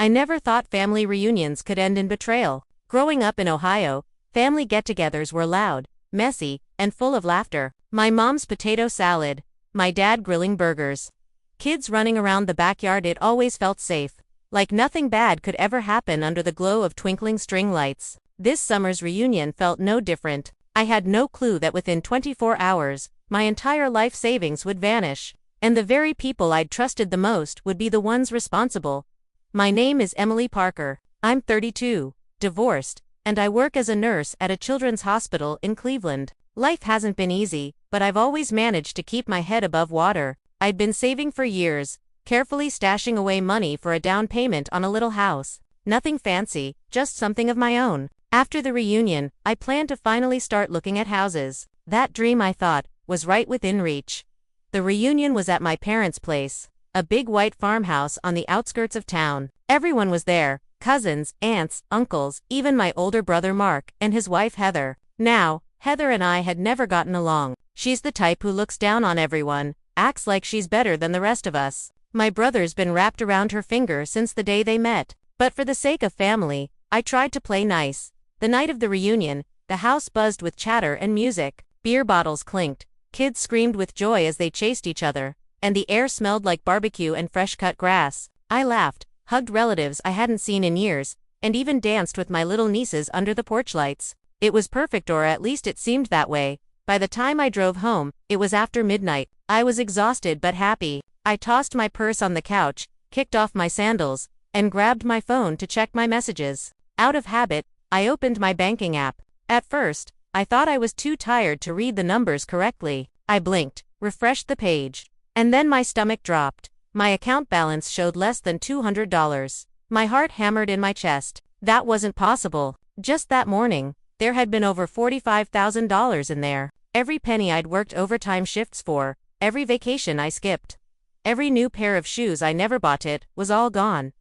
I never thought family reunions could end in betrayal. Growing up in Ohio, family get-togethers were loud, messy, and full of laughter. My mom's potato salad, my dad grilling burgers, kids running around the backyard. It always felt safe, like nothing bad could ever happen under the glow of twinkling string lights. This summer's reunion felt no different. I had no clue that within 24 hours, my entire life savings would vanish, and the very people I'd trusted the most would be the ones responsible. My name is Emily Parker. I'm 32, divorced, and I work as a nurse at a children's hospital in Cleveland. Life hasn't been easy, but I've always managed to keep my head above water. I'd been saving for years, carefully stashing away money for a down payment on a little house. Nothing fancy, just something of my own. After the reunion, I planned to finally start looking at houses. That dream, I thought, was right within reach. The reunion was at my parents' place, a big white farmhouse on the outskirts of town. Everyone was there, cousins, aunts, uncles, even my older brother Mark and his wife Heather. Now, Heather and I had never gotten along. She's the type who looks down on everyone, acts like she's better than the rest of us. My brother's been wrapped around her finger since the day they met. But for the sake of family, I tried to play nice. The night of the reunion, the house buzzed with chatter and music. Beer bottles clinked, kids screamed with joy as they chased each other, and the air smelled like barbecue and fresh-cut grass. I laughed, hugged relatives I hadn't seen in years, and even danced with my little nieces under the porch lights. It was perfect, or at least it seemed that way. By the time I drove home, it was after midnight. I was exhausted but happy. I tossed my purse on the couch, kicked off my sandals, and grabbed my phone to check my messages. Out of habit, I opened my banking app. At first, I thought I was too tired to read the numbers correctly. I blinked, refreshed the page, and then my stomach dropped. My account balance showed less than $200. My heart hammered in my chest. That wasn't possible. Just that morning, there had been over $45,000 in there. Every penny I'd worked overtime shifts for, every vacation I skipped, every new pair of shoes I never bought, it was all gone.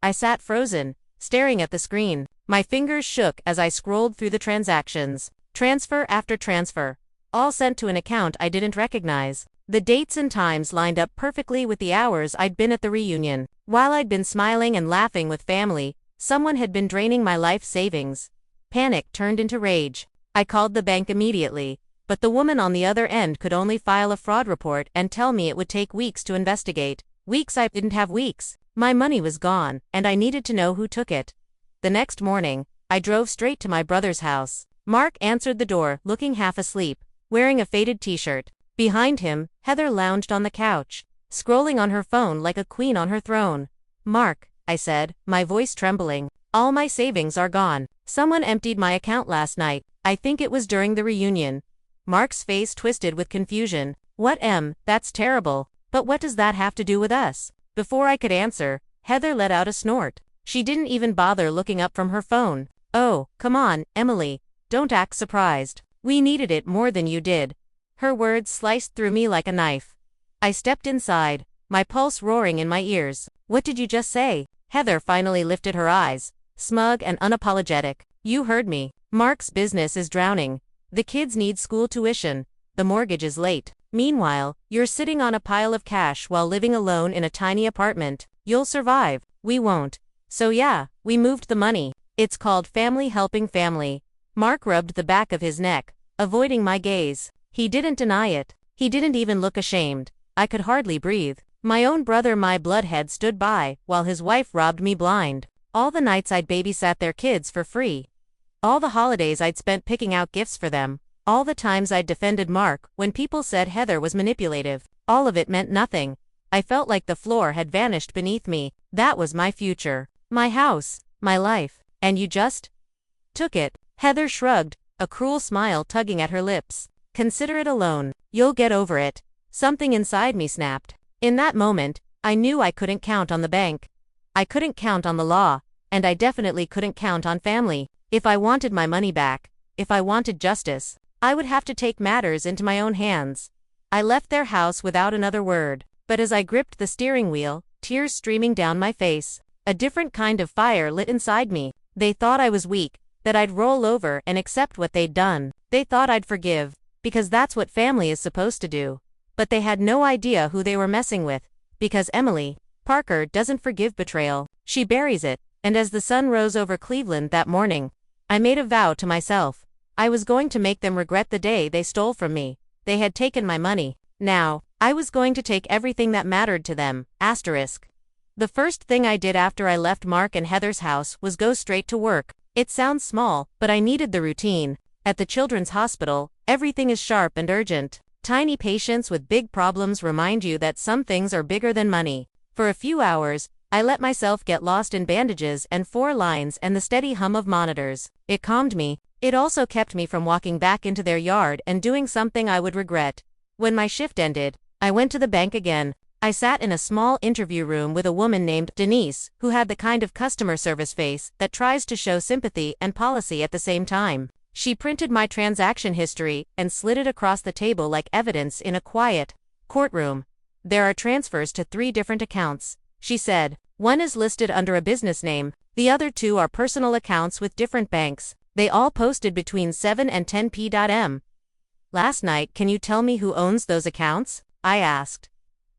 I sat frozen, staring at the screen. My fingers shook as I scrolled through the transactions. Transfer after transfer, all sent to an account I didn't recognize. The dates and times lined up perfectly with the hours I'd been at the reunion. While I'd been smiling and laughing with family, someone had been draining my life savings. Panic turned into rage. I called the bank immediately, but the woman on the other end could only file a fraud report and tell me it would take weeks to investigate. Weeks? I didn't have weeks. My money was gone, and I needed to know who took it. The next morning, I drove straight to my brother's house. Mark answered the door, looking half asleep, wearing a faded t-shirt. Behind him, Heather lounged on the couch, scrolling on her phone like a queen on her throne. "Mark," I said, my voice trembling, "all my savings are gone. Someone emptied my account last night. I think it was during the reunion." Mark's face twisted with confusion. "What, Em? That's terrible. But what does that have to do with us?" Before I could answer, Heather let out a snort. She didn't even bother looking up from her phone. "Oh, come on, Emily. Don't act surprised. We needed it more than you did." Her words sliced through me like a knife. I stepped inside, my pulse roaring in my ears. "What did you just say?" Heather finally lifted her eyes, smug and unapologetic. "You heard me. Mark's business is drowning. The kids need school tuition. The mortgage is late. Meanwhile, you're sitting on a pile of cash while living alone in a tiny apartment. You'll survive. We won't. So yeah, we moved the money. It's called family helping family." Mark rubbed the back of his neck, avoiding my gaze. He didn't deny it. He didn't even look ashamed. I could hardly breathe. My own brother, my bloodhead, stood by, while his wife robbed me blind. All the nights I'd babysat their kids for free. All the holidays I'd spent picking out gifts for them. All the times I'd defended Mark when people said Heather was manipulative. All of it meant nothing. I felt like the floor had vanished beneath me. That was my future. My house. My life. And you just took it. Heather shrugged, a cruel smile tugging at her lips. "Consider it a loan. You'll get over it." Something inside me snapped. In that moment, I knew I couldn't count on the bank. I couldn't count on the law, and I definitely couldn't count on family. If I wanted my money back, if I wanted justice, I would have to take matters into my own hands. I left their house without another word, but as I gripped the steering wheel, tears streaming down my face, a different kind of fire lit inside me. They thought I was weak, that I'd roll over and accept what they'd done. They thought I'd forgive, because that's what family is supposed to do. But they had no idea who they were messing with, because Emily Parker doesn't forgive betrayal. She buries it, and as the sun rose over Cleveland that morning, I made a vow to myself. I was going to make them regret the day they stole from me. They had taken my money. Now, I was going to take everything that mattered to them. Asterisk. The first thing I did after I left Mark and Heather's house was go straight to work. It sounds small, but I needed the routine. At the children's hospital, everything is sharp and urgent. Tiny patients with big problems remind you that some things are bigger than money. For a few hours, I let myself get lost in bandages and 4 lines and the steady hum of monitors. It calmed me. It also kept me from walking back into their yard and doing something I would regret. When my shift ended, I went to the bank again. I sat in a small interview room with a woman named Denise, who had the kind of customer service face that tries to show sympathy and policy at the same time. She printed my transaction history and slid it across the table like evidence in a quiet courtroom. There are transfers to 3 different accounts, she said. One is listed under a business name, the other 2 are personal accounts with different banks. They all posted between 7 and 10 p.m. Last night, can you tell me who owns those accounts? I asked.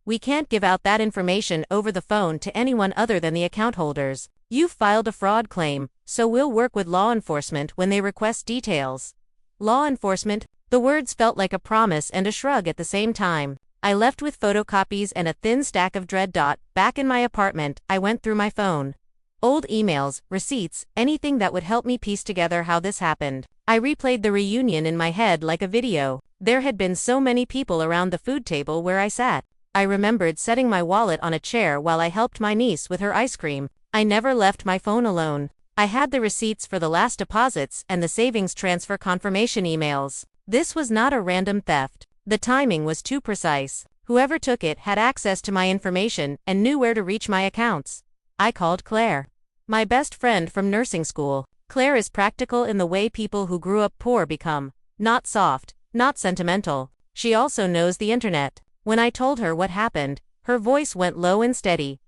We can't give out that information over the phone to anyone other than the account holders. You've filed a fraud claim, so we'll work with law enforcement when they request details. Law enforcement? The words felt like a promise and a shrug at the same time. I left with photocopies and a thin stack of Dread Dot. Back in my apartment, I went through my phone. Old emails, receipts, anything that would help me piece together how this happened. I replayed the reunion in my head like a video. There had been so many people around the food table where I sat. I remembered setting my wallet on a chair while I helped my niece with her ice cream. I never left my phone alone. I had the receipts for the last deposits and the savings transfer confirmation emails. This was not a random theft. The timing was too precise. Whoever took it had access to my information and knew where to reach my accounts. I called Claire, my best friend from nursing school. Claire is practical in the way people who grew up poor become. Not soft, not sentimental. She also knows the internet. When I told her what happened, her voice went low and steady.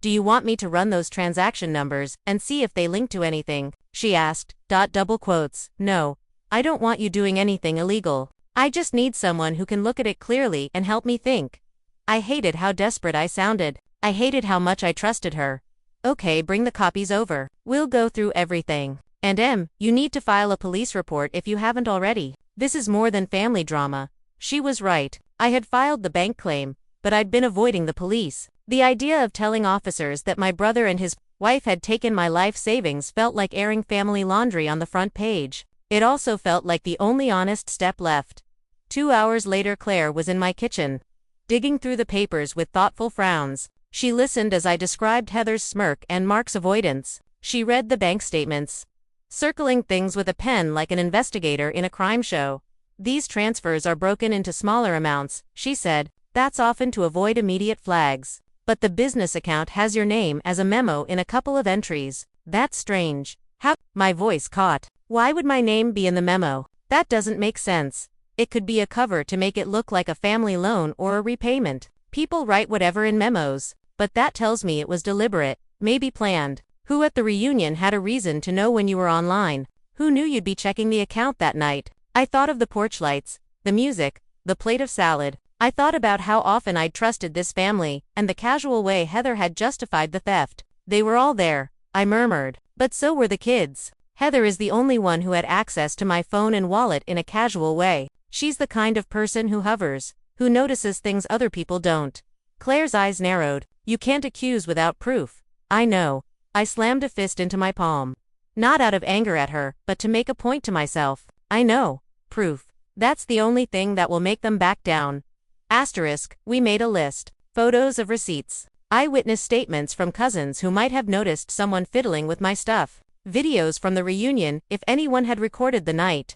Do you want me to run those transaction numbers and see if they link to anything? She asked. Double quotes. No. I don't want you doing anything illegal. I just need someone who can look at it clearly and help me think. I hated how desperate I sounded. I hated how much I trusted her. Okay, bring the copies over. We'll go through everything. And you need to file a police report if you haven't already. This is more than family drama. She was right. I had filed the bank claim, but I'd been avoiding the police. The idea of telling officers that my brother and his wife had taken my life savings felt like airing family laundry on the front page. It also felt like the only honest step left. 2 hours later, Claire was in my kitchen, digging through the papers with thoughtful frowns. She listened as I described Heather's smirk and Mark's avoidance. She read the bank statements, circling things with a pen like an investigator in a crime show. These transfers are broken into smaller amounts, she said. That's often to avoid immediate flags. But the business account has your name as a memo in a couple of entries. That's strange. How? My voice caught. Why would my name be in the memo? That doesn't make sense. It could be a cover to make it look like a family loan or a repayment. People write whatever in memos, but that tells me it was deliberate, maybe planned. Who at the reunion had a reason to know when you were online? Who knew you'd be checking the account that night? I thought of the porch lights, the music, the plate of salad. I thought about how often I'd trusted this family, and the casual way Heather had justified the theft. They were all there, I murmured. But so were the kids. Heather is the only one who had access to my phone and wallet in a casual way. She's the kind of person who hovers, who notices things other people don't. Claire's eyes narrowed. You can't accuse without proof. I know. I slammed a fist into my palm. Not out of anger at her, but to make a point to myself. I know. Proof. That's the only thing that will make them back down. Asterisk, we made a list. Photos of receipts. Eyewitness statements from cousins who might have noticed someone fiddling with my stuff. Videos from the reunion, if anyone had recorded the night.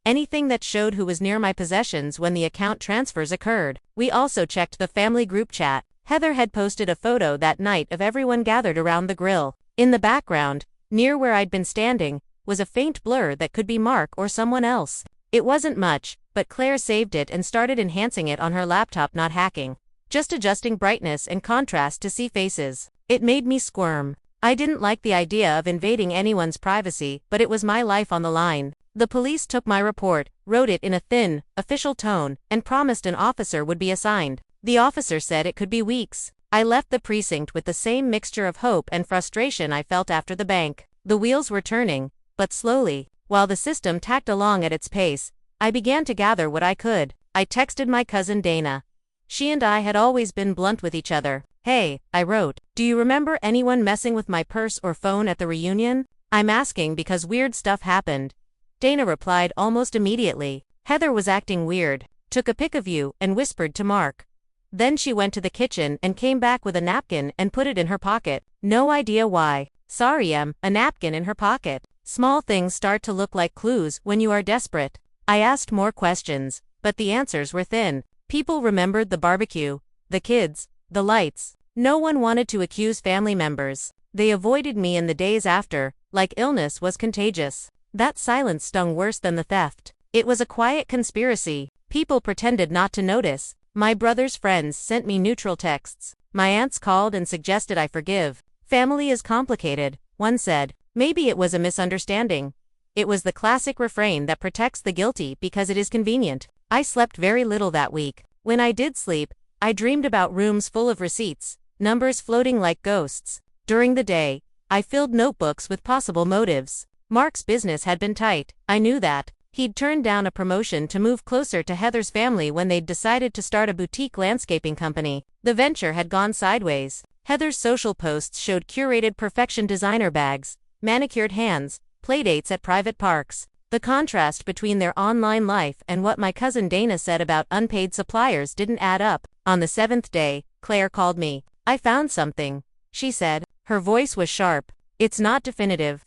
Anything that showed who was near my possessions when the account transfers occurred. We also checked the family group chat. Heather had posted a photo that night of everyone gathered around the grill. In the background, near where I'd been standing, was a faint blur that could be Mark or someone else. It wasn't much, but Claire saved it and started enhancing it on her laptop, not hacking. Just adjusting brightness and contrast to see faces. It made me squirm. I didn't like the idea of invading anyone's privacy, but it was my life on the line. The police took my report, wrote it in a thin, official tone, and promised an officer would be assigned. The officer said it could be weeks. I left the precinct with the same mixture of hope and frustration I felt after the bank. The wheels were turning, but slowly. While the system tacked along at its pace, I began to gather what I could. I texted my cousin Dana. She and I had always been blunt with each other. "Hey," I wrote, "do you remember anyone messing with my purse or phone at the reunion? I'm asking because weird stuff happened." Dana replied almost immediately. "Heather was acting weird. Took a pic of you and whispered to Mark. Then she went to the kitchen and came back with a napkin and put it in her pocket. No idea why. Sorry, a napkin in her pocket." Small things start to look like clues when you are desperate. I asked more questions, but the answers were thin. People remembered the barbecue, the kids, the lights. No one wanted to accuse family members. They avoided me in the days after, like illness was contagious. That silence stung worse than the theft. It was a quiet conspiracy. People pretended not to notice. My brother's friends sent me neutral texts. My aunts called and suggested I forgive. "Family is complicated," one said. Maybe it was a misunderstanding. It was the classic refrain that protects the guilty because it is convenient. I slept very little that week. When I did sleep, I dreamed about rooms full of receipts, numbers floating like ghosts. During the day, I filled notebooks with possible motives. Mark's business had been tight. I knew that. He'd turned down a promotion to move closer to Heather's family when they'd decided to start a boutique landscaping company. The venture had gone sideways. Heather's social posts showed curated perfection designer bags, manicured hands, playdates at private parks. The contrast between their online life and what my cousin Dana said about unpaid suppliers didn't add up. On the 7th day, Claire called me. "I found something," she said. Her voice was sharp. "It's not definitive,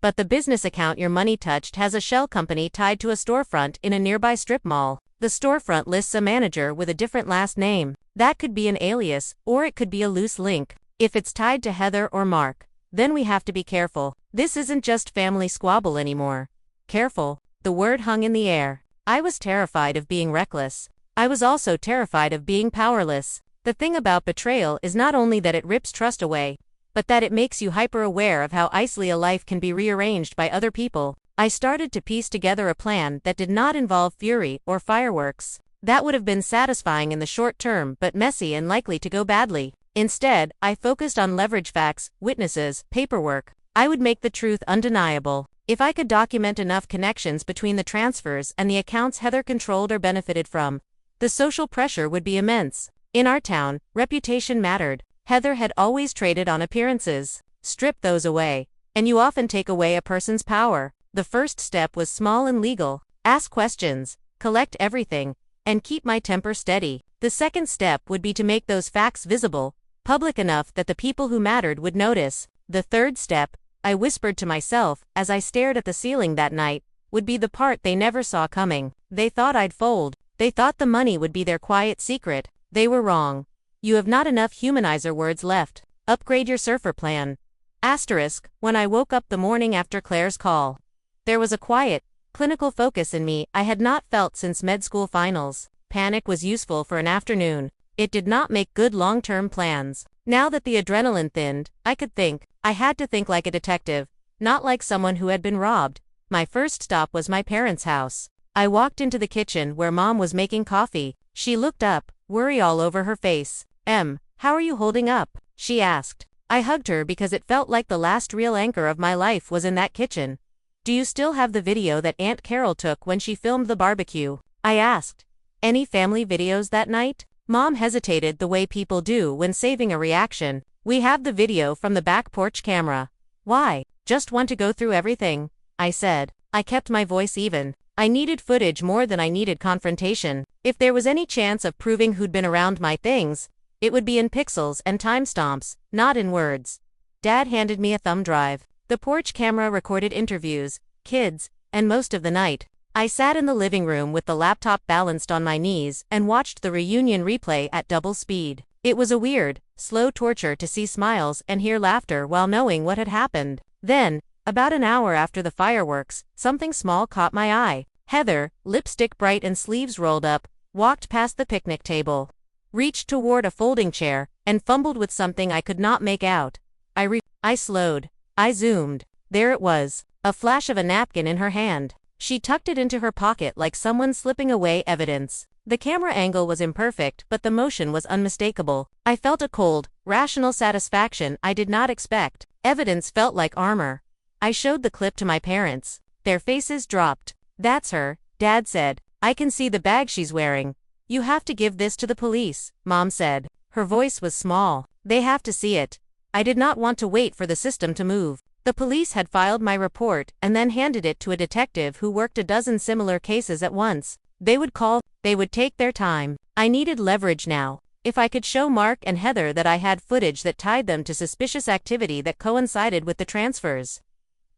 but the business account your money touched has a shell company tied to a storefront in a nearby strip mall. The storefront lists a manager with a different last name. That could be an alias, or it could be a loose link. If it's tied to Heather or Mark, then we have to be careful. This isn't just family squabble anymore." Careful. The word hung in the air. I was terrified of being reckless. I was also terrified of being powerless. The thing about betrayal is not only that it rips trust away, but that it makes you hyper-aware of how easily a life can be rearranged by other people. I started to piece together a plan that did not involve fury or fireworks. That would have been satisfying in the short term but messy and likely to go badly. Instead, I focused on leverage facts, witnesses, paperwork. I would make the truth undeniable. If I could document enough connections between the transfers and the accounts Heather controlled or benefited from, the social pressure would be immense. In our town, reputation mattered. Heather had always traded on appearances. Strip those away, and you often take away a person's power. The first step was small and legal. Ask questions, collect everything, and keep my temper steady. The second step would be to make those facts visible, public enough that the people who mattered would notice. The third step, I whispered to myself as I stared at the ceiling that night, would be the part they never saw coming. They thought I'd fold. They thought the money would be their quiet secret. They were wrong. You have not enough humanizer words left. Upgrade your surfer plan. Asterisk, when I woke up the morning after Claire's call, there was a quiet, clinical focus in me I had not felt since med school finals. Panic was useful for an afternoon. It did not make good long-term plans. Now that the adrenaline thinned, I could think. I had to think like a detective, not like someone who had been robbed. My first stop was my parents' house. I walked into the kitchen where Mom was making coffee. She looked up, worry all over her face. How are you holding up?" she asked. I hugged her because it felt like the last real anchor of my life was in that kitchen. "Do you still have the video that Aunt Carol took when she filmed the barbecue?" I asked. "Any family videos that night?" Mom hesitated the way people do when saving a reaction. "We have the video from the back porch camera." "Why? Just want to go through everything?" I said. I kept my voice even. I needed footage more than I needed confrontation. If there was any chance of proving who'd been around my things, it would be in pixels and timestamps, not in words. Dad handed me a thumb drive. The porch camera recorded interviews, kids, and most of the night. I sat in the living room with the laptop balanced on my knees and watched the reunion replay at double speed. It was a weird, slow torture to see smiles and hear laughter while knowing what had happened. Then, about an hour after the fireworks, something small caught my eye. Heather, lipstick bright and sleeves rolled up, walked past the picnic table, reached toward a folding chair, and fumbled with something I could not make out. I slowed. I zoomed. There it was, a flash of a napkin in her hand. She tucked it into her pocket like someone slipping away evidence. The camera angle was imperfect, but the motion was unmistakable. I felt a cold, rational satisfaction I did not expect. Evidence felt like armor. I showed the clip to my parents. Their faces dropped. "That's her," Dad said. "I can see the bag she's wearing." "You have to give this to the police," Mom said. Her voice was small. "They have to see it." I did not want to wait for the system to move. The police had filed my report and then handed it to a detective who worked a dozen similar cases at once. They would call, they would take their time. I needed leverage now. If I could show Mark and Heather that I had footage that tied them to suspicious activity that coincided with the transfers,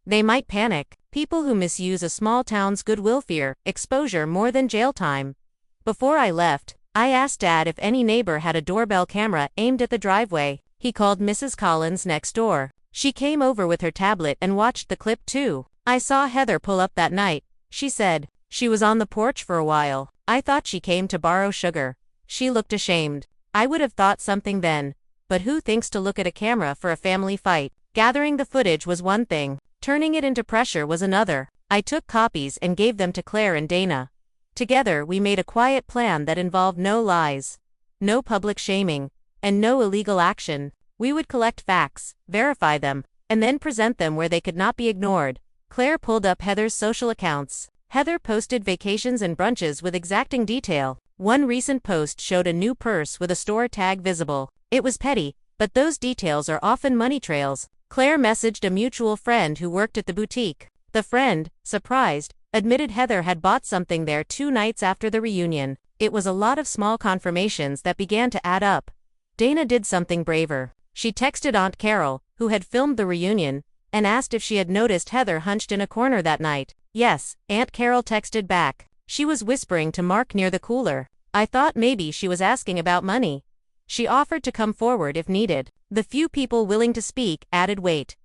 they might panic. People who misuse a small town's goodwill fear exposure more than jail time. Before I left, I asked Dad if any neighbor had a doorbell camera aimed at the driveway. He called Mrs. Collins next door. She came over with her tablet and watched the clip too. "I saw Heather pull up that night," she said. "She was on the porch for a while. I thought she came to borrow sugar." She looked ashamed. I would have thought something then. But who thinks to look at a camera for a family fight? Gathering the footage was one thing. Turning it into pressure was another. I took copies and gave them to Claire and Dana. Together we made a quiet plan that involved no lies, no public shaming, and no illegal action. We would collect facts, verify them, and then present them where they could not be ignored. Claire pulled up Heather's social accounts. Heather posted vacations and brunches with exacting detail. One recent post showed a new purse with a store tag visible. It was petty, but those details are often money trails. Claire messaged a mutual friend who worked at the boutique. The friend, surprised, admitted Heather had bought something there 2 nights after the reunion. It was a lot of small confirmations that began to add up. Dana did something braver. She texted Aunt Carol, who had filmed the reunion, and asked if she had noticed Heather hunched in a corner that night. "Yes," Aunt Carol texted back. She was whispering to Mark near the cooler. I thought maybe she was asking about money. She offered to come forward if needed. The few people willing to speak added weight.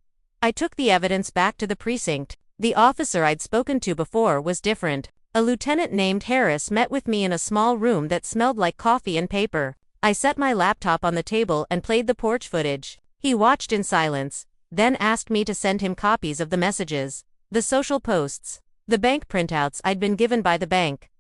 I took the evidence back to the precinct. The officer I'd spoken to before was different. A lieutenant named Harris met with me in a small room that smelled like coffee and paper. I set my laptop on the table and played the porch footage. He watched in silence, then asked me to send him copies of the messages, the social posts, the bank printouts I'd been given by the bank.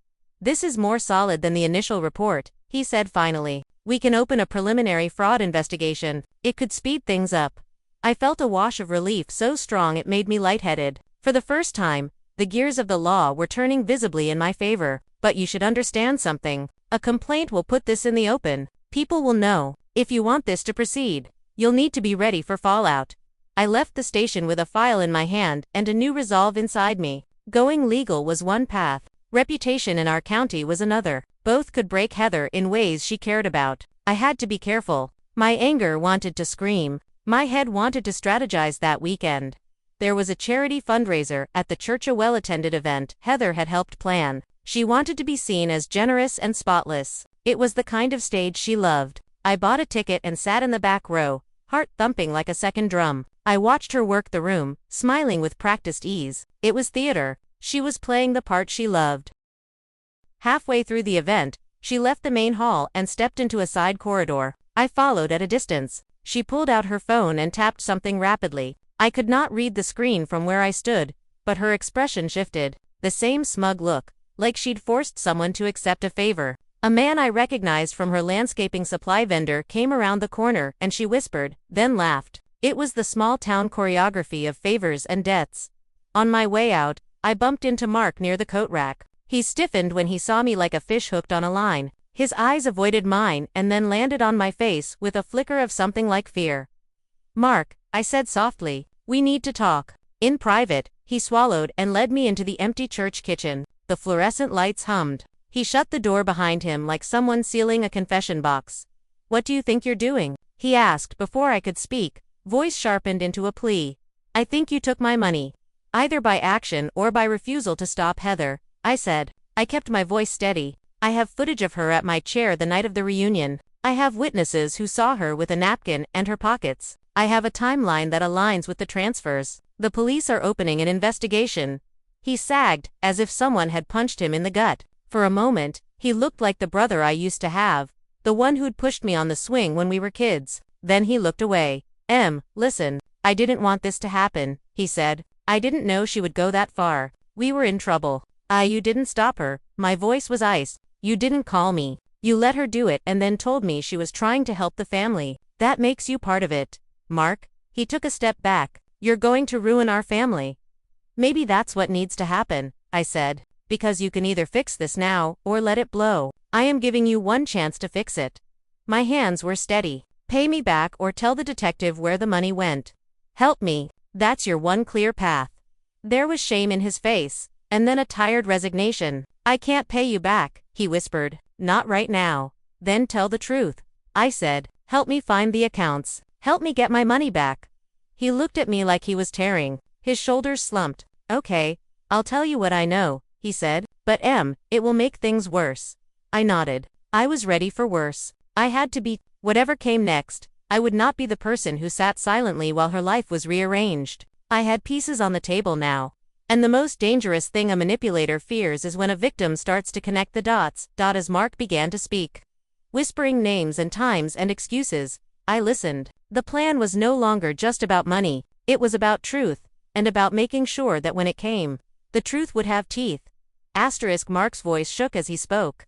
"This is more solid than the initial report," he said finally. "We can open a preliminary fraud investigation. It could speed things up." I felt a wash of relief so strong it made me lightheaded. For the first time, the gears of the law were turning visibly in my favor. But you should understand something. A complaint will put this in the open. People will know. If you want this to proceed, you'll need to be ready for fallout. I left the station with a file in my hand and a new resolve inside me. Going legal was one path. Reputation in our county was another. Both could break Heather in ways she cared about. I had to be careful. My anger wanted to scream. My head wanted to strategize that weekend. There was a charity fundraiser at the church, a well-attended event Heather had helped plan. She wanted to be seen as generous and spotless. It was the kind of stage she loved. I bought a ticket and sat in the back row, heart thumping like a second drum. I watched her work the room, smiling with practiced ease. It was theater. She was playing the part she loved. Halfway through the event, she left the main hall and stepped into a side corridor. I followed at a distance. She pulled out her phone and tapped something rapidly. I could not read the screen from where I stood, but her expression shifted. The same smug look, like she'd forced someone to accept a favor. A man I recognized from her landscaping supply vendor came around the corner and she whispered, then laughed. It was the small-town choreography of favors and debts. On my way out, I bumped into Mark near the coat rack. He stiffened when he saw me like a fish hooked on a line. His eyes avoided mine and then landed on my face with a flicker of something like fear. "Mark," I said softly, "we need to talk." In private, he swallowed and led me into the empty church kitchen. The fluorescent lights hummed. He shut the door behind him like someone sealing a confession box. "What do you think you're doing?" he asked before I could speak, voice sharpened into a plea. "I think you took my money. Either by action or by refusal to stop Heather," I said. I kept my voice steady. "I have footage of her at my chair the night of the reunion. I have witnesses who saw her with a napkin and her pockets. I have a timeline that aligns with the transfers. The police are opening an investigation." He sagged, as if someone had punched him in the gut. For a moment, he looked like the brother I used to have, the one who'd pushed me on the swing when we were kids. Then he looked away. Listen, I didn't want this to happen," he said. "I didn't know she would go that far. We were in trouble. You didn't stop her." My voice was ice. You didn't call me. You let her do it and then told me she was trying to help the family. That makes you part of it. Mark, he took a step back. You're going to ruin our family. Maybe that's what needs to happen, I said. Because you can either fix this now, or let it blow. I am giving you one chance to fix it. My hands were steady. Pay me back or tell the detective where the money went. Help me. That's your one clear path. There was shame in his face, and then a tired resignation. I can't pay you back, he whispered. Not right now. Then tell the truth. I said, help me find the accounts. Help me get my money back. He looked at me like he was tearing. His shoulders slumped. Okay, I'll tell you what I know, he said. But it will make things worse. I nodded. I was ready for worse. I had to be. Whatever came next, I would not be the person who sat silently while her life was rearranged. I had pieces on the table now. And the most dangerous thing a manipulator fears is when a victim starts to connect the dots. As Mark began to speak, whispering names and times and excuses, I listened. The plan was no longer just about money, it was about truth, and about making sure that when it came, the truth would have teeth. Mark's voice shook as he spoke.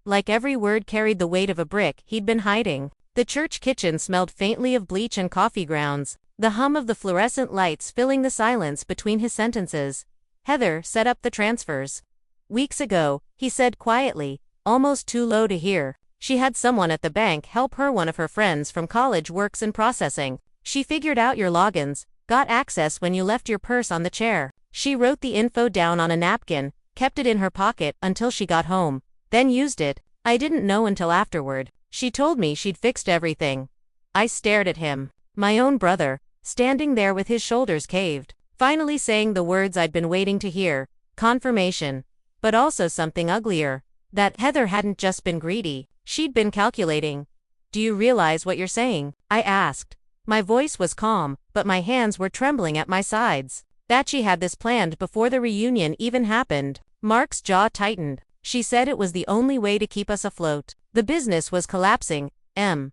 Like every word carried the weight of a brick he'd been hiding. The church kitchen smelled faintly of bleach and coffee grounds, the hum of the fluorescent lights filling the silence between his sentences. Heather set up the transfers. Weeks ago, he said quietly, almost too low to hear. She had someone at the bank help her. One of her friends from college works in processing. She figured out your logins, got access when you left your purse on the chair. She wrote the info down on a napkin, kept it in her pocket until she got home, then used it. I didn't know until afterward. She told me she'd fixed everything. I stared at him. My own brother, standing there with his shoulders caved, finally saying the words I'd been waiting to hear. Confirmation. But also something uglier. That Heather hadn't just been greedy, she'd been calculating. Do you realize what you're saying? I asked. My voice was calm, but my hands were trembling at my sides. That she had this planned before the reunion even happened. Mark's jaw tightened. She said it was the only way to keep us afloat. The business was collapsing. The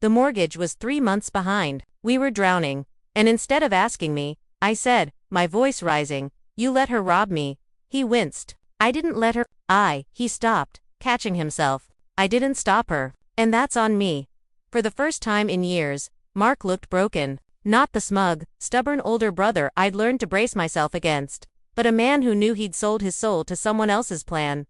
mortgage was 3 months behind. We were drowning. And instead of asking me, I said, my voice rising, you let her rob me. He winced. I didn't let her. He stopped, catching himself. I didn't stop her. And that's on me. For the first time in years, Mark looked broken. Not the smug, stubborn older brother I'd learned to brace myself against, but a man who knew he'd sold his soul to someone else's plan.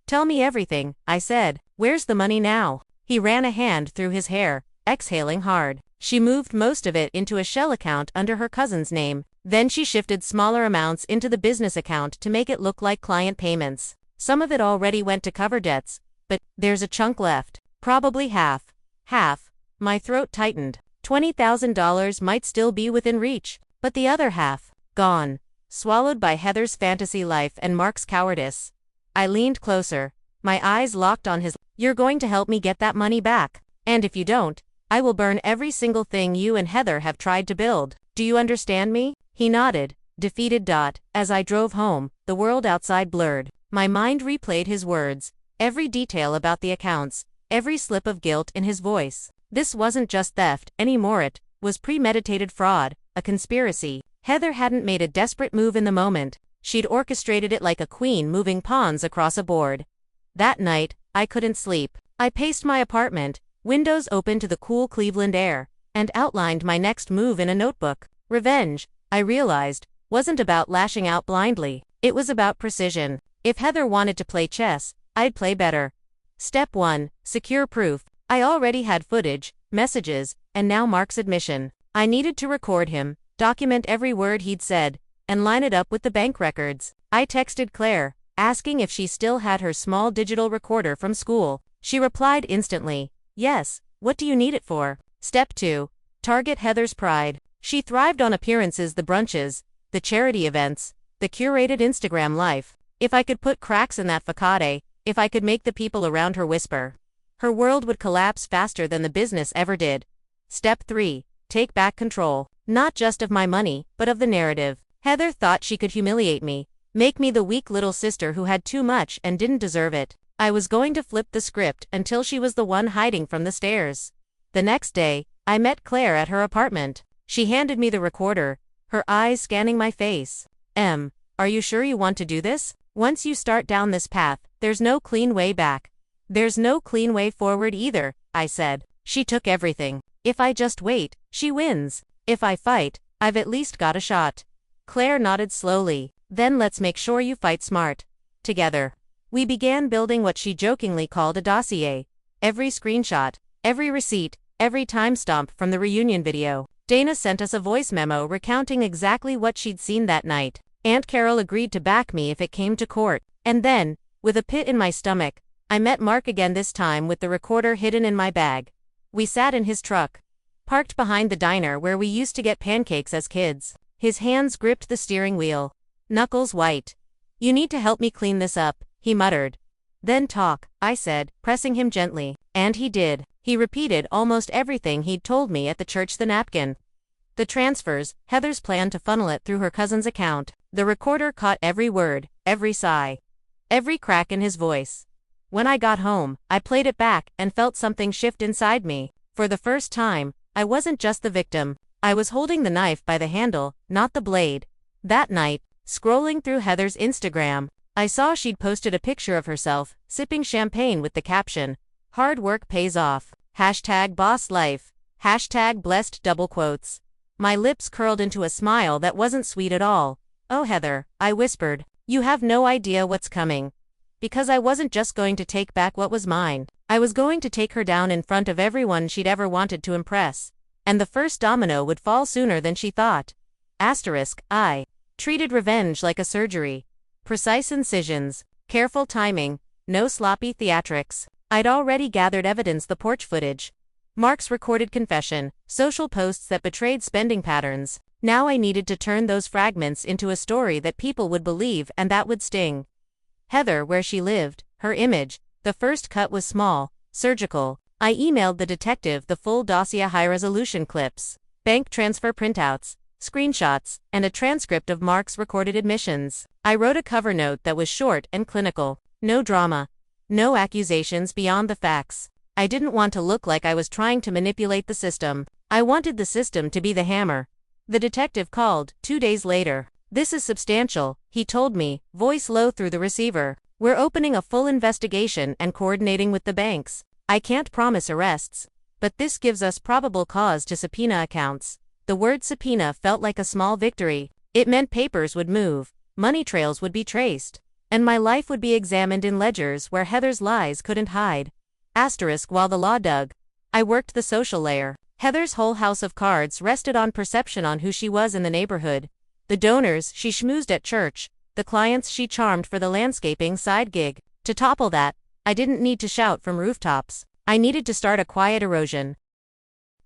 Tell me everything, I said. Where's the money now? He ran a hand through his hair, exhaling hard. She moved most of it into a shell account under her cousin's name. Then she shifted smaller amounts into the business account to make it look like client payments. Some of it already went to cover debts, but there's a chunk left. Probably half. Half. My throat tightened. $20,000 might still be within reach, but the other half, gone. Swallowed by Heather's fantasy life and Mark's cowardice. I leaned closer. My eyes locked on his. You're going to help me get that money back. And if you don't, I will burn every single thing you and Heather have tried to build. Do you understand me? He nodded, defeated. As I drove home, the world outside blurred. My mind replayed his words, every detail about the accounts, every slip of guilt in his voice. This wasn't just theft anymore, it was premeditated fraud, a conspiracy. Heather hadn't made a desperate move in the moment. She'd orchestrated it like a queen moving pawns across a board. That night, I couldn't sleep. I paced my apartment, windows open to the cool Cleveland air, and outlined my next move in a notebook. Revenge, I realized, wasn't about lashing out blindly. It was about precision. If Heather wanted to play chess, I'd play better. Step 1. Secure proof. I already had footage, messages, and now Mark's admission. I needed to record him, document every word he'd said, and line it up with the bank records. I texted Claire, asking if she still had her small digital recorder from school. She replied instantly, yes, what do you need it for? Step 2. Target Heather's pride. She thrived on appearances, the brunches, the charity events, the curated Instagram life. If I could put cracks in that facade, if I could make the people around her whisper, her world would collapse faster than the business ever did. Step 3. Take back control. Not just of my money, but of the narrative. Heather thought she could humiliate me, make me the weak little sister who had too much and didn't deserve it. I was going to flip the script until she was the one hiding from the stairs. The next day, I met Claire at her apartment. She handed me the recorder, her eyes scanning my face. Are you sure you want to do this? Once you start down this path, there's no clean way back. There's no clean way forward either, I said. She took everything. If I just wait, she wins. If I fight, I've at least got a shot. Claire nodded slowly. Then let's make sure you fight smart. Together. We began building what she jokingly called a dossier. Every screenshot, every receipt, every timestamp from the reunion video. Dana sent us a voice memo recounting exactly what she'd seen that night. Aunt Carol agreed to back me if it came to court. And then, with a pit in my stomach, I met Mark again, this time with the recorder hidden in my bag. We sat in his truck, parked behind the diner where we used to get pancakes as kids. His hands gripped the steering wheel, knuckles white. "You need to help me clean this up," he muttered. "Then talk," I said, pressing him gently. And he did. He repeated almost everything he'd told me at the church. The napkin, the transfers, Heather's plan to funnel it through her cousin's account. The recorder caught every word, every sigh, every crack in his voice. When I got home, I played it back and felt something shift inside me. For the first time, I wasn't just the victim. I was holding the knife by the handle, not the blade. That night, scrolling through Heather's Instagram, I saw she'd posted a picture of herself, sipping champagne with the caption, "Hard work pays off. #boss life. #blessed double quotes." My lips curled into a smile that wasn't sweet at all. "Oh Heather," I whispered, "you have no idea what's coming." Because I wasn't just going to take back what was mine. I was going to take her down in front of everyone she'd ever wanted to impress. And the first domino would fall sooner than she thought. I treated revenge like a surgery. Precise incisions, careful timing, no sloppy theatrics. I'd already gathered evidence: the porch footage, Mark's recorded confession, social posts that betrayed spending patterns. Now I needed to turn those fragments into a story that people would believe and that would sting. Heather, where she lived, her image. The first cut was small, surgical. I emailed the detective the full dossier, high-resolution clips, bank transfer printouts, screenshots, and a transcript of Mark's recorded admissions. I wrote a cover note that was short and clinical. No drama. No accusations beyond the facts. I didn't want to look like I was trying to manipulate the system. I wanted the system to be the hammer. The detective called 2 days later. "This is substantial," he told me, voice low through the receiver. "We're opening a full investigation and coordinating with the banks. I can't promise arrests, but this gives us probable cause to subpoena accounts." The word subpoena felt like a small victory. It meant papers would move, money trails would be traced, and my life would be examined in ledgers where Heather's lies couldn't hide. While the law dug, I worked the social layer. Heather's whole house of cards rested on perception, on who she was in the neighborhood. The donors she schmoozed at church, the clients she charmed for the landscaping side gig. To topple that, I didn't need to shout from rooftops. I needed to start a quiet erosion.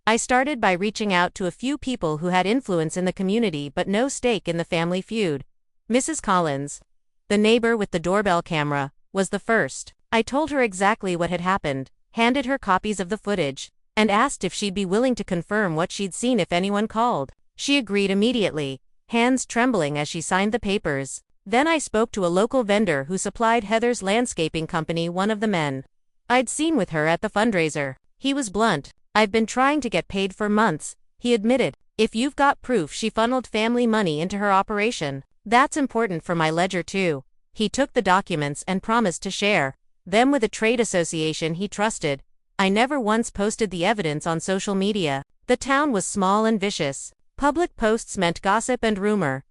I started by reaching out to a few people who had influence in the community but no stake in the family feud. Mrs. Collins, the neighbor with the doorbell camera, was the first. I told her exactly what had happened, handed her copies of the footage, and asked if she'd be willing to confirm what she'd seen if anyone called. She agreed immediately, hands trembling as she signed the papers. Then I spoke to a local vendor who supplied Heather's landscaping company, one of the men I'd seen with her at the fundraiser. He was blunt. "I've been trying to get paid for months," he admitted. "If you've got proof she funneled family money into her operation, that's important for my ledger too." He took the documents and promised to share them with a trade association he trusted. I never once posted the evidence on social media. The town was small and vicious. Public posts meant gossip and rumor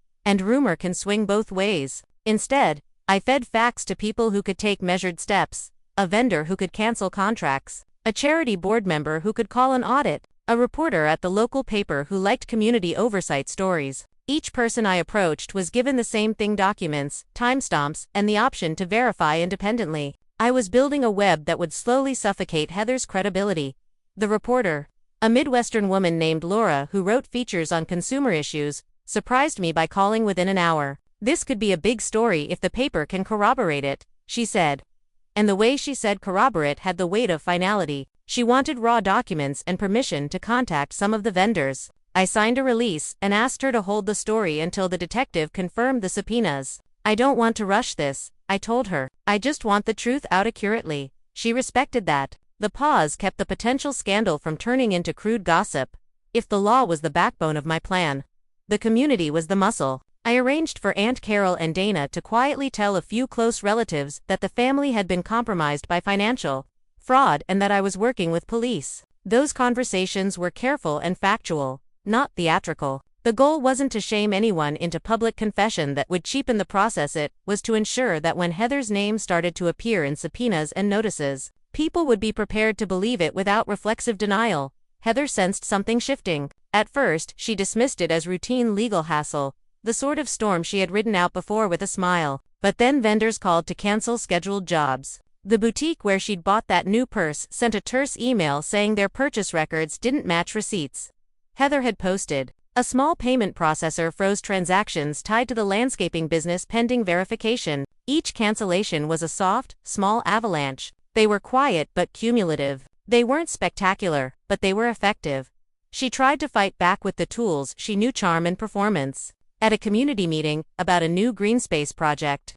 can swing both ways. Instead, I fed facts to people who could take measured steps: a vendor who could cancel contracts, a charity board member who could call an audit, a reporter at the local paper who liked community oversight stories. Each person I approached was given the same thing: documents, timestamps, and the option to verify independently. I was building a web that would slowly suffocate Heather's credibility. The reporter, a Midwestern woman named Laura who wrote features on consumer issues, surprised me by calling within an hour. "This could be a big story if the paper can corroborate it," she said. And the way she said corroborate had the weight of finality. She wanted raw documents and permission to contact some of the vendors. I signed a release and asked her to hold the story until the detective confirmed the subpoenas. "I don't want to rush this," I told her. "I just want the truth out accurately." She respected that. The pause kept the potential scandal from turning into crude gossip. If the law was the backbone of my plan, the community was the muscle. I arranged for Aunt Carol and Dana to quietly tell a few close relatives that the family had been compromised by financial fraud and that I was working with police. Those conversations were careful and factual, not theatrical. The goal wasn't to shame anyone into public confession that would cheapen the process. It was to ensure that when Heather's name started to appear in subpoenas and notices, people would be prepared to believe it without reflexive denial. Heather sensed something shifting. At first, she dismissed it as routine legal hassle, the sort of storm she had ridden out before with a smile. But then vendors called to cancel scheduled jobs. The boutique where she'd bought that new purse sent a terse email saying their purchase records didn't match receipts Heather had posted. A small payment processor froze transactions tied to the landscaping business pending verification. Each cancellation was a soft, small avalanche. They were quiet but cumulative. They weren't spectacular, but they were effective. She tried to fight back with the tools she knew: charm and performance. At a community meeting about a new green space project,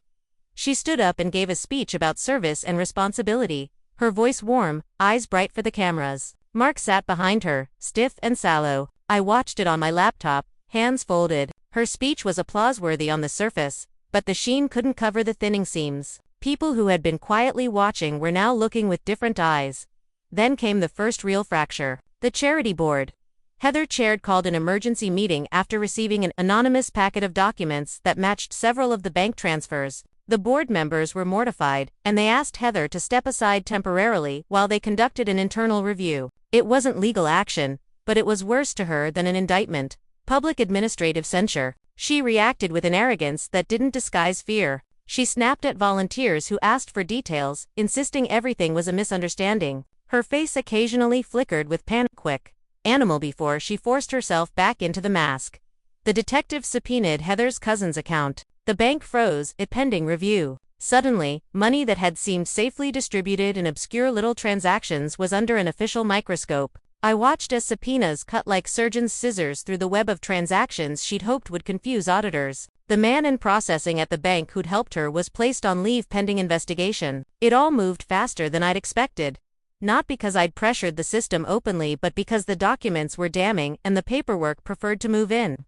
she stood up and gave a speech about service and responsibility, her voice warm, eyes bright for the cameras. Mark sat behind her, stiff and sallow. I watched it on my laptop, hands folded. Her speech was applause-worthy on the surface, but the sheen couldn't cover the thinning seams. People who had been quietly watching were now looking with different eyes. Then came the first real fracture. The charity board Heather chaired called an emergency meeting after receiving an anonymous packet of documents that matched several of the bank transfers. The board members were mortified, and they asked Heather to step aside temporarily while they conducted an internal review. It wasn't legal action, but it was worse to her than an indictment: public administrative censure. She reacted with an arrogance that didn't disguise fear. She snapped at volunteers who asked for details, insisting everything was a misunderstanding. Her face occasionally flickered with panic. Quick animal before she forced herself back into the mask. The detective subpoenaed Heather's cousin's account. The bank froze it pending review. Suddenly, money that had seemed safely distributed in obscure little transactions was under an official microscope. I watched as subpoenas cut like surgeon's scissors through the web of transactions she'd hoped would confuse auditors. The man in processing at the bank who'd helped her was placed on leave pending investigation. It all moved faster than I'd expected. Not because I'd pressured the system openly, but because the documents were damning and the paperwork preferred to move in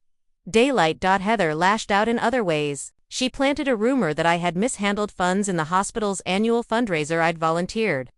daylight. Heather lashed out in other ways. She planted a rumor that I had mishandled funds in the hospital's annual fundraiser I'd volunteered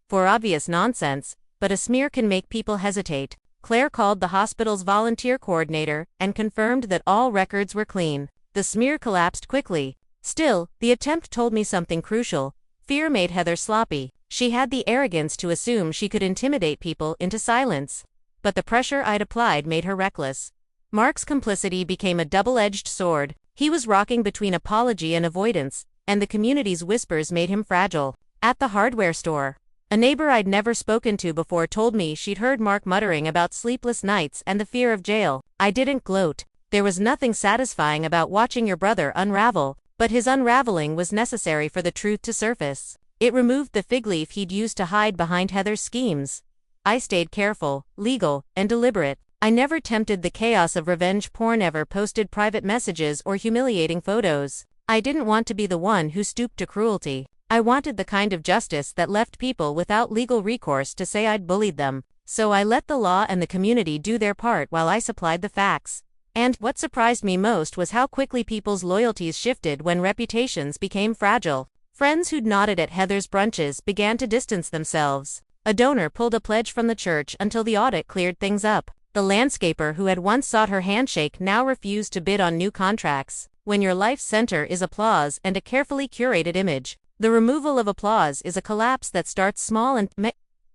for. Obvious nonsense, but a smear can make people hesitate. Claire called the hospital's volunteer coordinator and confirmed that all records were clean. The smear collapsed quickly. Still, the attempt told me something crucial. Fear made Heather sloppy. She had the arrogance to assume she could intimidate people into silence. But the pressure I'd applied made her reckless. Mark's complicity became a double-edged sword. He was rocking between apology and avoidance, and the community's whispers made him fragile. At the hardware store, a neighbor I'd never spoken to before told me she'd heard Mark muttering about sleepless nights and the fear of jail. I didn't gloat. There was nothing satisfying about watching your brother unravel, but his unraveling was necessary for the truth to surface. It removed the fig leaf he'd used to hide behind Heather's schemes. I stayed careful, legal, and deliberate. I never tempted the chaos of revenge porn, ever posted private messages or humiliating photos. I didn't want to be the one who stooped to cruelty. I wanted the kind of justice that left people without legal recourse to say I'd bullied them. So I let the law and the community do their part while I supplied the facts. And what surprised me most was how quickly people's loyalties shifted when reputations became fragile. Friends who'd nodded at Heather's brunches began to distance themselves. A donor pulled a pledge from the church until the audit cleared things up. The landscaper who had once sought her handshake now refused to bid on new contracts. When your life's center is applause and a carefully curated image, the removal of applause is a collapse that starts small and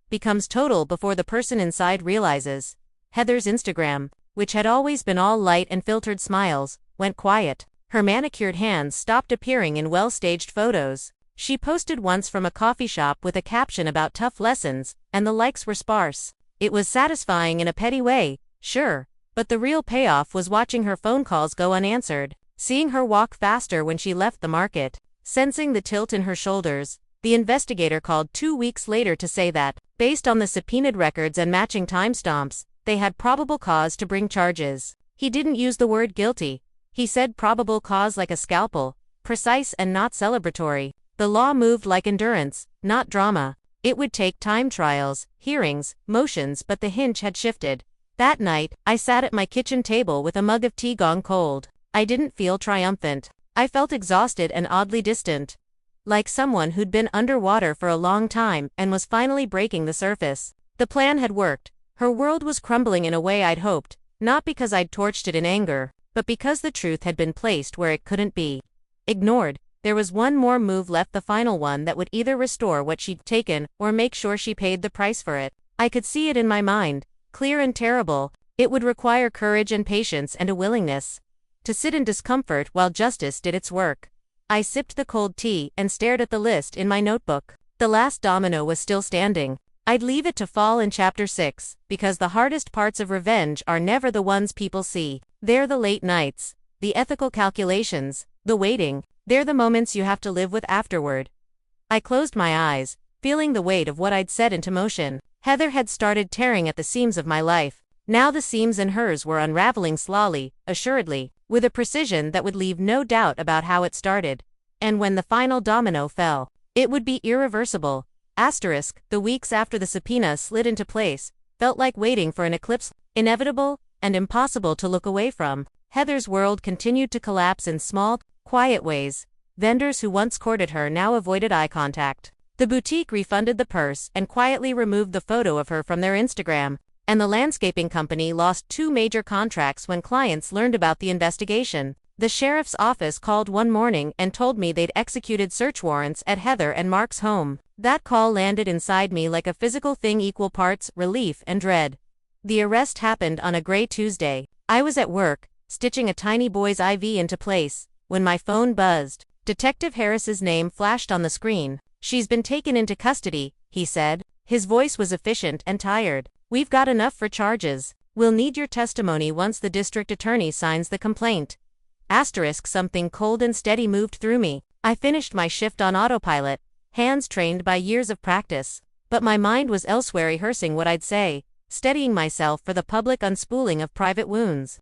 becomes total before the person inside realizes. Heather's Instagram, which had always been all light and filtered smiles, went quiet. Her manicured hands stopped appearing in well-staged photos. She posted once from a coffee shop with a caption about tough lessons, and the likes were sparse. It was satisfying in a petty way, sure, but the real payoff was watching her phone calls go unanswered, seeing her walk faster when she left the market, sensing the tilt in her shoulders. The investigator called 2 weeks later to say that, based on the subpoenaed records and matching timestamps, they had probable cause to bring charges. He didn't use the word guilty. He said probable cause like a scalpel, precise and not celebratory. The law moved like endurance, not drama. It would take time, trials, hearings, motions, but the hinge had shifted. That night, I sat at my kitchen table with a mug of tea gone cold. I didn't feel triumphant. I felt exhausted and oddly distant. Like someone who'd been underwater for a long time and was finally breaking the surface. The plan had worked. Her world was crumbling in a way I'd hoped, not because I'd torched it in anger, but because the truth had been placed where it couldn't be. Ignored. There was one more move left, the final one that would either restore what she'd taken or make sure she paid the price for it. I could see it in my mind, clear and terrible. It would require courage and patience and a willingness to sit in discomfort while justice did its work. I sipped the cold tea and stared at the list in my notebook. The last domino was still standing. I'd leave it to fall in chapter 6, because the hardest parts of revenge are never the ones people see. They're the late nights, the ethical calculations, the waiting. They're the moments you have to live with afterward. I closed my eyes, feeling the weight of what I'd set into motion. Heather had started tearing at the seams of my life. Now the seams in hers were unraveling slowly, assuredly, with a precision that would leave no doubt about how it started. And when the final domino fell, it would be irreversible. The weeks after the subpoena slid into place, felt like waiting for an eclipse, inevitable and impossible to look away from. Heather's world continued to collapse in small, quiet ways. Vendors who once courted her now avoided eye contact. The boutique refunded the purse and quietly removed the photo of her from their Instagram, and the landscaping company lost 2 major contracts when clients learned about the investigation. The sheriff's office called one morning and told me they'd executed search warrants at Heather and Mark's home. That call landed inside me like a physical thing, equal parts relief and dread. The arrest happened on a gray Tuesday. I was at work, stitching a tiny boy's IV into place, when my phone buzzed. Detective Harris's name flashed on the screen. "She's been taken into custody," he said. His voice was efficient and tired. "We've got enough for charges. We'll need your testimony once the district attorney signs the complaint." Something cold and steady moved through me. I finished my shift on autopilot, hands trained by years of practice. But my mind was elsewhere, rehearsing what I'd say, steadying myself for the public unspooling of private wounds.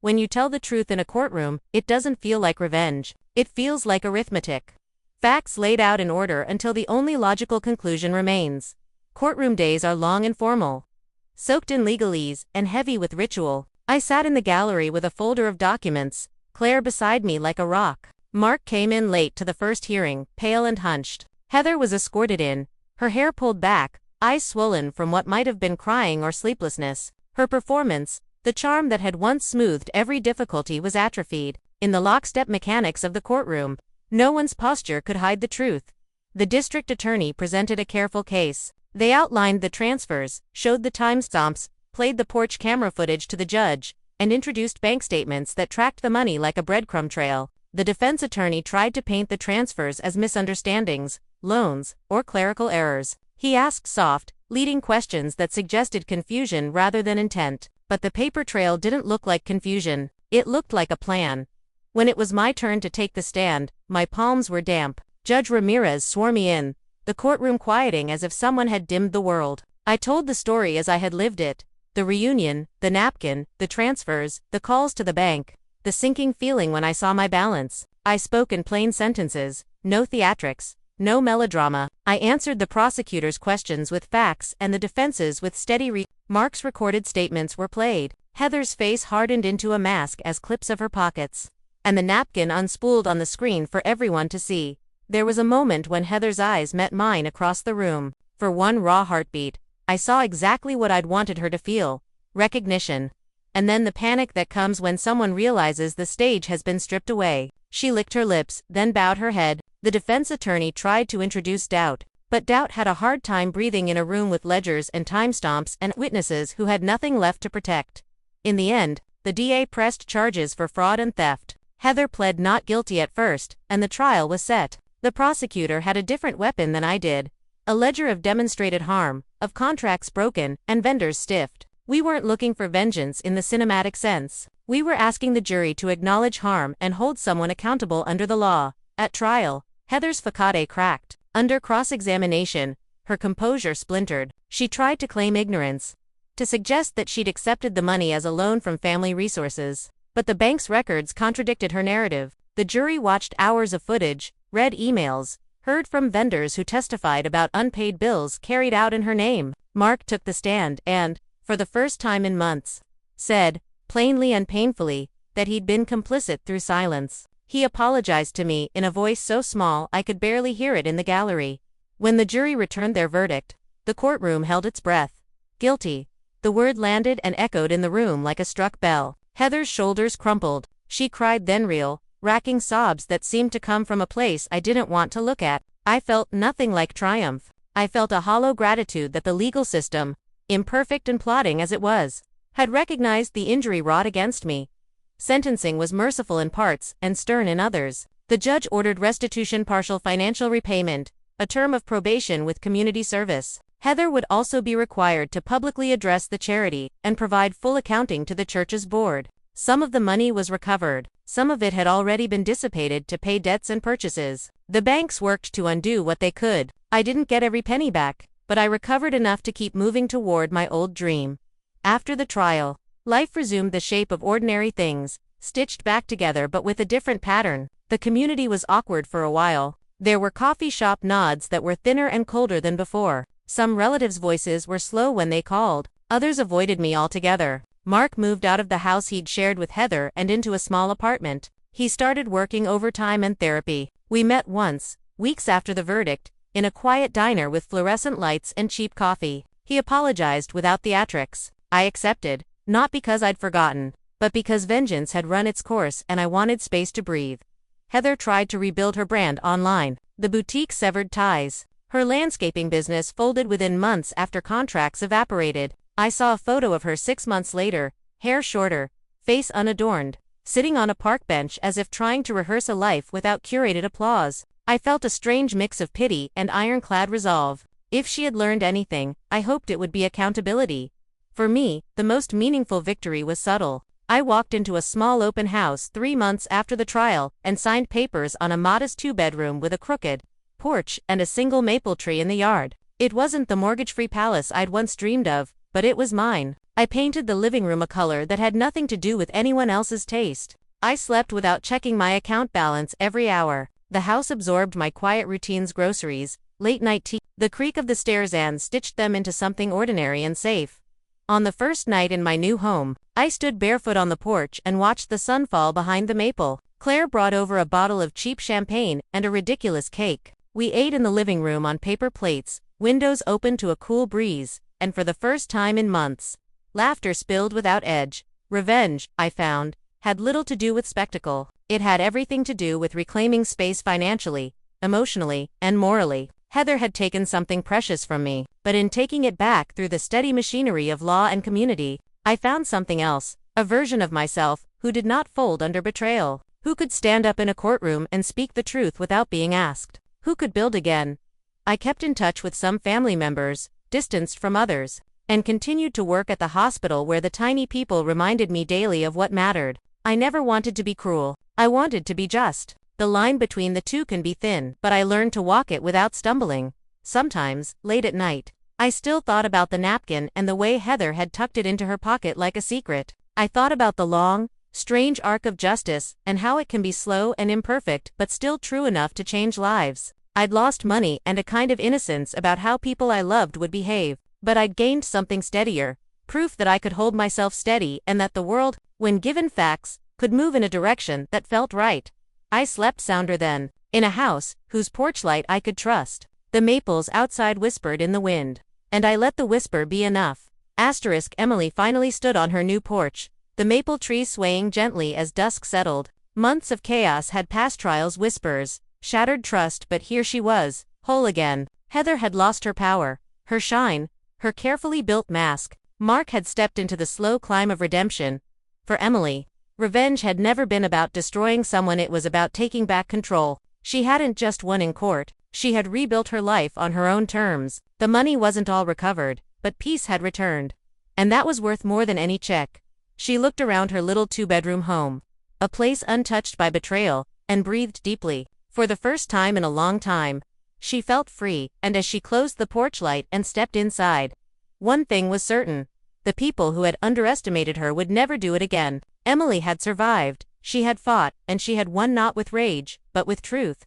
When you tell the truth in a courtroom, it doesn't feel like revenge. It feels like arithmetic. Facts laid out in order until the only logical conclusion remains. Courtroom days are long and formal, soaked in legalese and heavy with ritual. I sat in the gallery with a folder of documents, Claire beside me like a rock. Mark came in late to the first hearing, pale and hunched. Heather was escorted in, her hair pulled back, eyes swollen from what might have been crying or sleeplessness. Her performance, the charm that had once smoothed every difficulty, was atrophied. In the lockstep mechanics of the courtroom, no one's posture could hide the truth. The district attorney presented a careful case. They outlined the transfers, showed the timestamps, played the porch camera footage to the judge, and introduced bank statements that tracked the money like a breadcrumb trail. The defense attorney tried to paint the transfers as misunderstandings, loans, or clerical errors. He asked soft, leading questions that suggested confusion rather than intent. But the paper trail didn't look like confusion. It looked like a plan. When it was my turn to take the stand, my palms were damp. Judge Ramirez swore me in, the courtroom quieting as if someone had dimmed the world. I told the story as I had lived it. The reunion, the napkin, the transfers, the calls to the bank, the sinking feeling when I saw my balance. I spoke in plain sentences, no theatrics, no melodrama. I answered the prosecutor's questions with facts and the defense's with steady Mark's recorded statements were played. Heather's face hardened into a mask as clips of her pockets, and the napkin unspooled on the screen for everyone to see. There was a moment when Heather's eyes met mine across the room. For one raw heartbeat, I saw exactly what I'd wanted her to feel: recognition. And then the panic that comes when someone realizes the stage has been stripped away. She licked her lips, then bowed her head. The defense attorney tried to introduce doubt, but doubt had a hard time breathing in a room with ledgers and timestamps and witnesses who had nothing left to protect. In the end, the DA pressed charges for fraud and theft. Heather pled not guilty at first, and the trial was set. The prosecutor had a different weapon than I did: a ledger of demonstrated harm, of contracts broken, and vendors stiffed. We weren't looking for vengeance in the cinematic sense. We were asking the jury to acknowledge harm and hold someone accountable under the law. At trial, Heather's facade cracked. Under cross-examination, her composure splintered. She tried to claim ignorance, to suggest that she'd accepted the money as a loan from family resources. But the bank's records contradicted her narrative. The jury watched hours of footage, read emails, heard from vendors who testified about unpaid bills carried out in her name. Mark took the stand and, for the first time in months, said, plainly and painfully, that he'd been complicit through silence. He apologized to me in a voice so small I could barely hear it in the gallery. When the jury returned their verdict, the courtroom held its breath. Guilty. The word landed and echoed in the room like a struck bell. Heather's shoulders crumpled. She cried then real, racking sobs that seemed to come from a place I didn't want to look at. I felt nothing like triumph. I felt a hollow gratitude that the legal system, imperfect and plodding as it was, had recognized the injury wrought against me. Sentencing was merciful in parts and stern in others. The judge ordered restitution, partial financial repayment, a term of probation with community service. Heather would also be required to publicly address the charity and provide full accounting to the church's board. Some of the money was recovered. Some of it had already been dissipated to pay debts and purchases. The banks worked to undo what they could. I didn't get every penny back, but I recovered enough to keep moving toward my old dream. After the trial, life resumed the shape of ordinary things, stitched back together but with a different pattern. The community was awkward for a while. There were coffee shop nods that were thinner and colder than before. Some relatives' voices were slow when they called. Others avoided me altogether. Mark moved out of the house he'd shared with Heather and into a small apartment. He started working overtime and therapy. We met once, weeks after the verdict, in a quiet diner with fluorescent lights and cheap coffee. He apologized without theatrics. I accepted, not because I'd forgotten, but because vengeance had run its course and I wanted space to breathe. Heather tried to rebuild her brand online. The boutique severed ties. Her landscaping business folded within months after contracts evaporated. I saw a photo of her 6 months later, hair shorter, face unadorned, sitting on a park bench as if trying to rehearse a life without curated applause. I felt a strange mix of pity and ironclad resolve. If she had learned anything, I hoped it would be accountability. For me, the most meaningful victory was subtle. I walked into a small open house 3 months after the trial and signed papers on a modest 2-bedroom with a crooked porch and a single maple tree in the yard. It wasn't the mortgage-free palace I'd once dreamed of, but it was mine. I painted the living room a color that had nothing to do with anyone else's taste. I slept without checking my account balance every hour. The house absorbed my quiet routines: groceries, late-night tea, the creak of the stairs, and stitched them into something ordinary and safe. On the first night in my new home, I stood barefoot on the porch and watched the sun fall behind the maple. Claire brought over a bottle of cheap champagne and a ridiculous cake. We ate in the living room on paper plates, windows open to a cool breeze, and for the first time in months, laughter spilled without edge. Revenge, I found, had little to do with spectacle. It had everything to do with reclaiming space financially, emotionally, and morally. Heather had taken something precious from me, but in taking it back through the steady machinery of law and community, I found something else, a version of myself who did not fold under betrayal, who could stand up in a courtroom and speak the truth without being asked, who could build again. I kept in touch with some family members, distanced from others, and continued to work at the hospital where the tiny people reminded me daily of what mattered. I never wanted to be cruel. I wanted to be just. The line between the two can be thin, but I learned to walk it without stumbling. Sometimes, late at night, I still thought about the napkin and the way Heather had tucked it into her pocket like a secret. I thought about the long, strange arc of justice and how it can be slow and imperfect but still true enough to change lives. I'd lost money and a kind of innocence about how people I loved would behave, but I'd gained something steadier, proof that I could hold myself steady and that the world, when given facts, could move in a direction that felt right. I slept sounder then, in a house whose porch light I could trust. The maples outside whispered in the wind, and I let the whisper be enough. Emily finally stood on her new porch, the maple tree swaying gently as dusk settled. Months of chaos had passed, trials, whispers, shattered trust, but here she was, whole again. Heather had lost her power, her shine, her carefully built mask. Mark had stepped into the slow climb of redemption. For Emily, revenge had never been about destroying someone, it was about taking back control. She hadn't just won in court, she had rebuilt her life on her own terms. The money wasn't all recovered, but peace had returned. And that was worth more than any check. She looked around her little 2-bedroom home, a place untouched by betrayal, and breathed deeply. For the first time in a long time, she felt free, and as she closed the porch light and stepped inside, one thing was certain: the people who had underestimated her would never do it again. Emily had survived, she had fought, and she had won not with rage, but with truth.